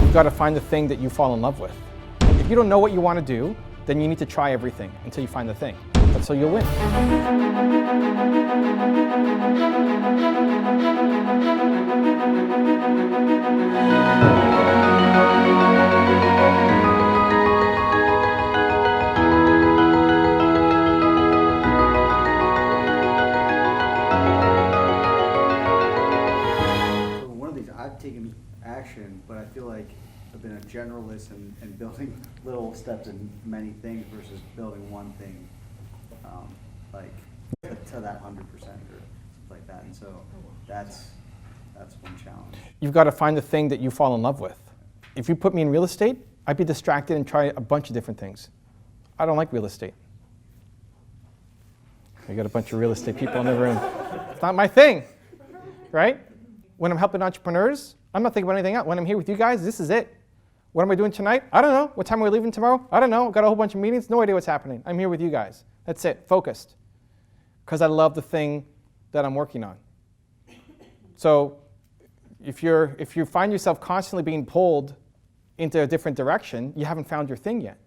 You've got to find the thing that you fall in love with. If you don't know what you want to do, then you need to try everything until you find the thing. That's how you'll win. So one of these, I've taken action, but I feel like I've been a generalist and building little steps in many things versus building one thing, like to that 100% or something like that. And so that's one challenge. You've got to find the thing that you fall in love with. If you put me in real estate, I'd be distracted and try a bunch of different things. I don't like real estate. I got a bunch of real estate people in the room. It's not my thing, right? When I'm helping entrepreneurs, I'm not thinking about anything else. When I'm here with you guys, this is it. What am I doing tonight? I don't know. What time are we leaving tomorrow? I don't know. I've got a whole bunch of meetings. No idea what's happening. I'm here with you guys. That's it. Focused. Because I love the thing that I'm working on. So if you find yourself constantly being pulled into a different direction, you haven't found your thing yet.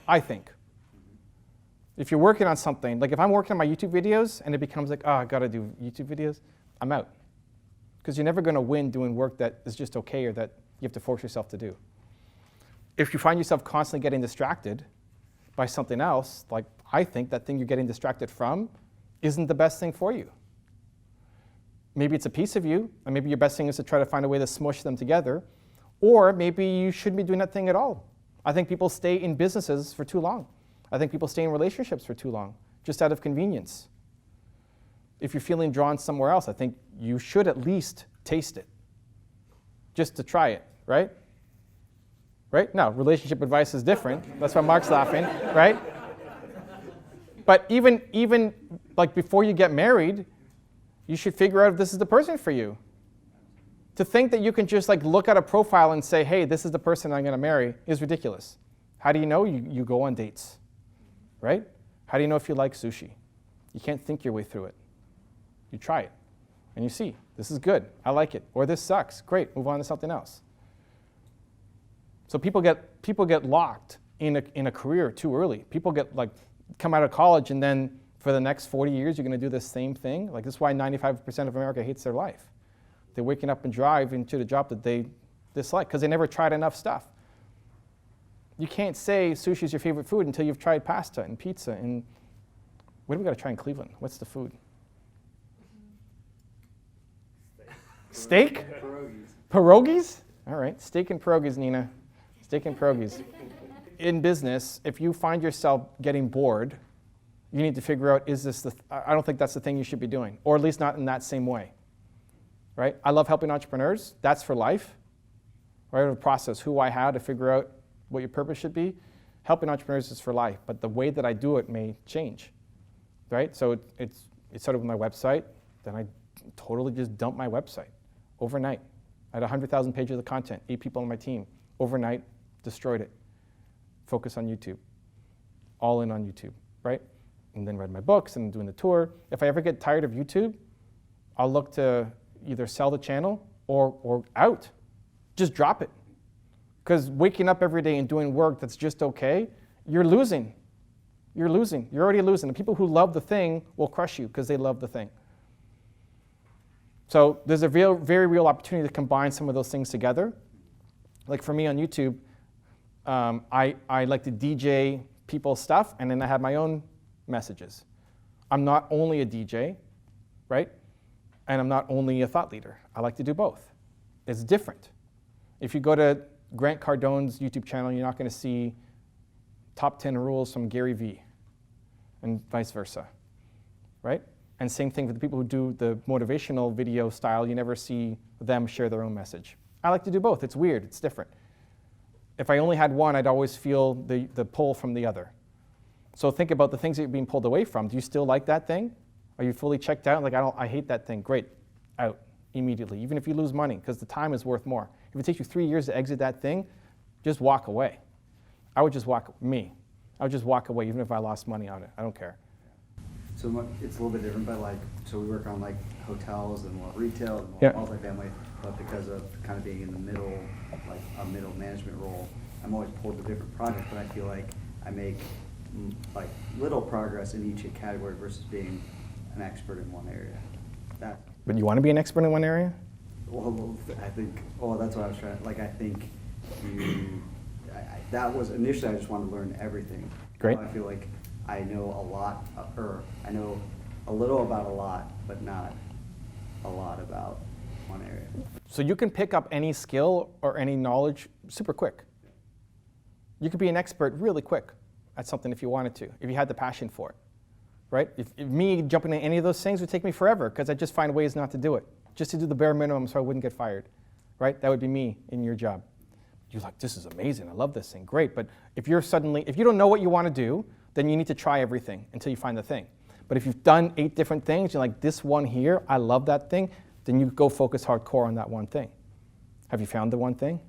I think. If you're working on something, like if I'm working on my YouTube videos and it becomes like, oh, I got to do YouTube videos, I'm out. Because you're never going to win doing work that is just okay or that you have to force yourself to do. If you find yourself constantly getting distracted by something else, like I think that thing you're getting distracted from isn't the best thing for you. Maybe it's a piece of you, and maybe your best thing is to try to find a way to smush them together, or maybe you shouldn't be doing that thing at all. I think people stay in businesses for too long. I think people stay in relationships for too long, just out of convenience. If you're feeling drawn somewhere else, I think you should at least taste it, just to try it, right? Right? Now, relationship advice is different. That's why Mark's laughing, right? But even like before you get married, you should figure out if this is the person for you. To think that you can just like look at a profile and say, hey, this is the person I'm going to marry is ridiculous. How do you know? You go on dates, right? How do you know if you like sushi? You can't think your way through it. You try it, and you see, this is good, I like it, or this sucks, great, move on to something else. So people get locked in a career too early. People get like come out of college and then for the next 40 years you're going to do the same thing. Like this is why 95% of America hates their life. They're waking up and driving to the job that they dislike because they never tried enough stuff. You can't say sushi is your favorite food until you've tried pasta and pizza and what do we got to try in Cleveland? What's the food? Steak? Pierogies. Pierogies? All right, steak and pierogies, Nina. Steak and pierogies. In business, if you find yourself getting bored, you need to figure out, is this I don't think that's the thing you should be doing, or at least not in that same way, right? I love helping entrepreneurs. That's for life, right? A process, who I how to figure out what your purpose should be. Helping entrepreneurs is for life, but the way that I do it may change, right? So it started with my website, then I totally just dumped my website overnight. I had 100,000 pages of content, 8 people on my team. Overnight, destroyed it. Focus on YouTube. All in on YouTube, right? And then read my books and doing the tour. If I ever get tired of YouTube, I'll look to either sell the channel or out. Just drop it. Because waking up every day and doing work that's just okay, you're losing. You're losing. You're already losing. The people who love the thing will crush you because they love the thing. So there's a very real opportunity to combine some of those things together. Like for me on YouTube, I like to DJ people's stuff, and then I have my own messages. I'm not only a DJ, right? And I'm not only a thought leader. I like to do both. It's different. If you go to Grant Cardone's YouTube channel, you're not going to see top 10 rules from Gary Vee, and vice versa, right? And same thing for the people who do the motivational video style, you never see them share their own message. I like to do both. It's weird. It's different. If I only had one, I'd always feel the pull from the other. So think about the things that you're being pulled away from. Do you still like that thing? Are you fully checked out? Like, I hate that thing. Great. Out immediately, even if you lose money, because the time is worth more. If it takes you 3 years to exit that thing, just walk away. I would just walk away even if I lost money on it. I don't care. So it's a little bit different, but like, so we work on like hotels and more retail and more Yeah. multifamily. but because of kind of being in the middle, like a middle management role, I'm always pulled to different projects, but I feel like I make like little progress in each category versus being an expert in one area. But you want to be an expert in one area? Well, I think, that's what I was trying, like, I think that was, initially I just wanted to learn everything. Great. Now I feel like I know a lot, or I know a little about a lot, but not a lot about one area. So you can pick up any skill or any knowledge super quick. You could be an expert really quick at something if you wanted to, if you had the passion for it, right? If me jumping into any of those things would take me forever because I just find ways not to do it, just to do the bare minimum so I wouldn't get fired, right? That would be me in your job. You're like, this is amazing, I love this thing, great. But if you don't know what you want to do, then you need to try everything until you find the thing. But if you've done 8 different things, you're like, this one here, I love that thing, then you go focus hardcore on that one thing. Have you found the one thing?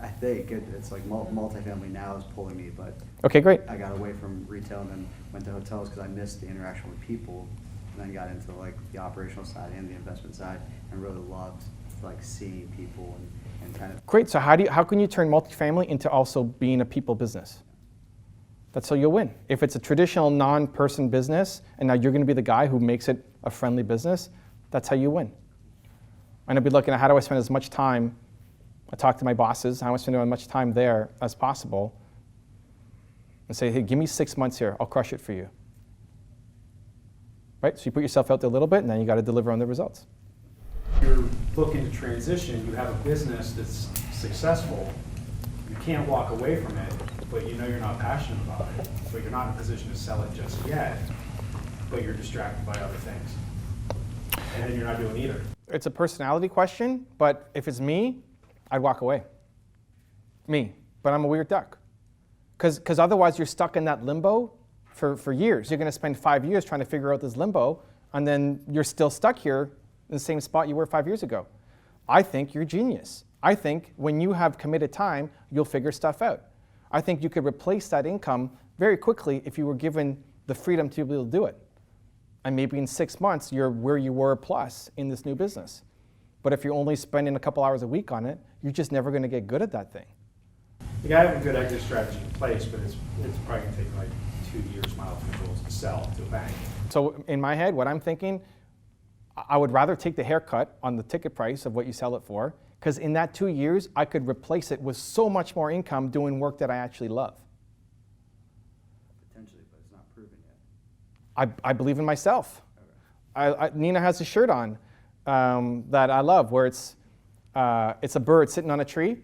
I think it's like multifamily now is pulling me, but okay, great. I got away from retail and then went to hotels because I missed the interaction with people, and then got into like the operational side and the investment side, and really loved like seeing people and kind of. Great. So how can you turn multifamily into also being a people business? That's how you'll win. If it's a traditional non-person business and now you're going to be the guy who makes it a friendly business, that's how you win. And I'll be looking at how do I spend as much time. I talk to my bosses, how do I spend as much time there as possible, and say, hey, give me 6 months here, I'll crush it for you. Right? So you put yourself out there a little bit, and then you got to deliver on the results. You're looking to transition, you have a business that's successful, you can't walk away from it, but you know you're not passionate about it, but you're not in a position to sell it just yet, but you're distracted by other things. And then you're not doing either. It's a personality question, but if it's me, I'd walk away. Me, but I'm a weird duck. Because otherwise you're stuck in that limbo for years. You're going to spend 5 years trying to figure out this limbo, and then you're still stuck here in the same spot you were 5 years ago. I think you're a genius. I think when you have committed time, you'll figure stuff out. I think you could replace that income very quickly if you were given the freedom to be able to do it. And maybe in 6 months, you're where you were plus in this new business. But if you're only spending a couple hours a week on it, you're just never going to get good at that thing. You gotta have a good exit strategy in place, but it's probably gonna take like 2 years, milestone goals to sell to a bank. So in my head, what I'm thinking, I would rather take the haircut on the ticket price of what you sell it for, because in that 2 years, I could replace it with so much more income doing work that I actually love. Potentially, but it's not proven yet. I believe in myself. Okay. Nina has a shirt on that I love, where it's a bird sitting on a tree.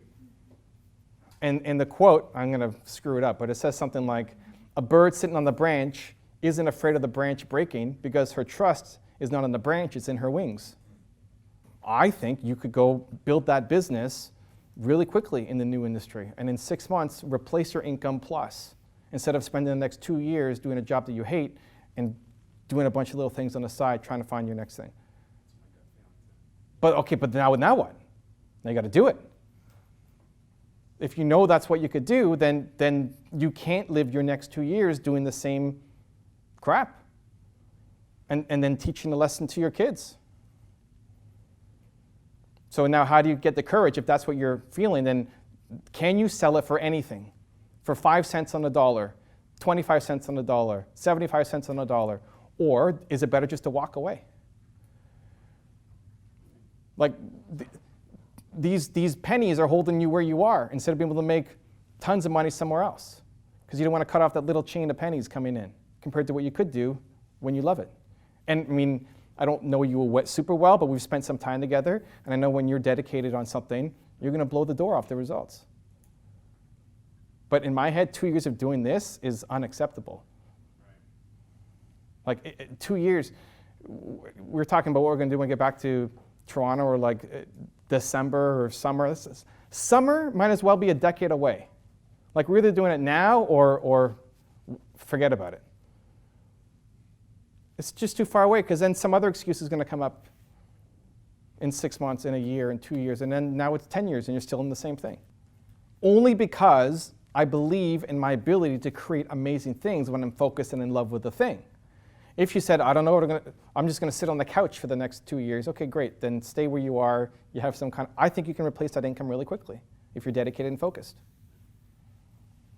And the quote, I'm going to screw it up, but it says something like, a bird sitting on the branch isn't afraid of the branch breaking because her trust is not in the branch, it's in her wings. I think you could go build that business really quickly in the new industry, and in 6 months, replace your income plus, instead of spending the next 2 years doing a job that you hate and doing a bunch of little things on the side trying to find your next thing. But now what? Now you got to do it. If you know that's what you could do, then you can't live your next 2 years doing the same crap and then teaching the lesson to your kids. So now how do you get the courage? If that's what you're feeling, then can you sell it for anything? For 5 cents on the dollar, 25 cents on the dollar, 75 cents on the dollar? Or is it better just to walk away? Like, these pennies are holding you where you are instead of being able to make tons of money somewhere else, because you don't want to cut off that little chain of pennies coming in compared to what you could do when you love it. And I mean, I don't know you super well, but we've spent some time together, and I know when you're dedicated on something, you're going to blow the door off the results. But in my head, 2 years of doing this is unacceptable. Right. Like 2 years, we're talking about what we're going to do when we get back to Toronto, or like December or summer. Summer might as well be a decade away. Like, we're either doing it now or forget about it. It's just too far away, because then some other excuse is going to come up in 6 months, in a year, in 2 years, and then now it's 10 years and you're still in the same thing. Only because I believe in my ability to create amazing things when I'm focused and in love with the thing. If you said, I don't know what I'm just going to sit on the couch for the next 2 years, okay, great. Then stay where you are. You have some I think you can replace that income really quickly if you're dedicated and focused.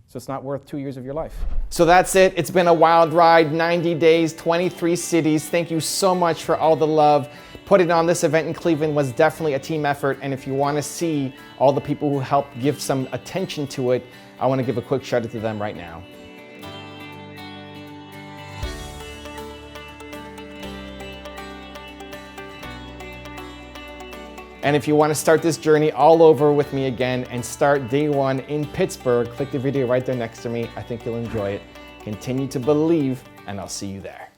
So it's not worth 2 years of your life. So that's it. It's been a wild ride, 90 days, 23 cities. Thank you so much for all the love. Putting on this event in Cleveland was definitely a team effort. And if you want to see all the people who helped give some attention to it, I want to give a quick shout out to them right now. And if you want to start this journey all over with me again and start day one in Pittsburgh, click the video right there next to me. I think you'll enjoy it. Continue to believe, and I'll see you there.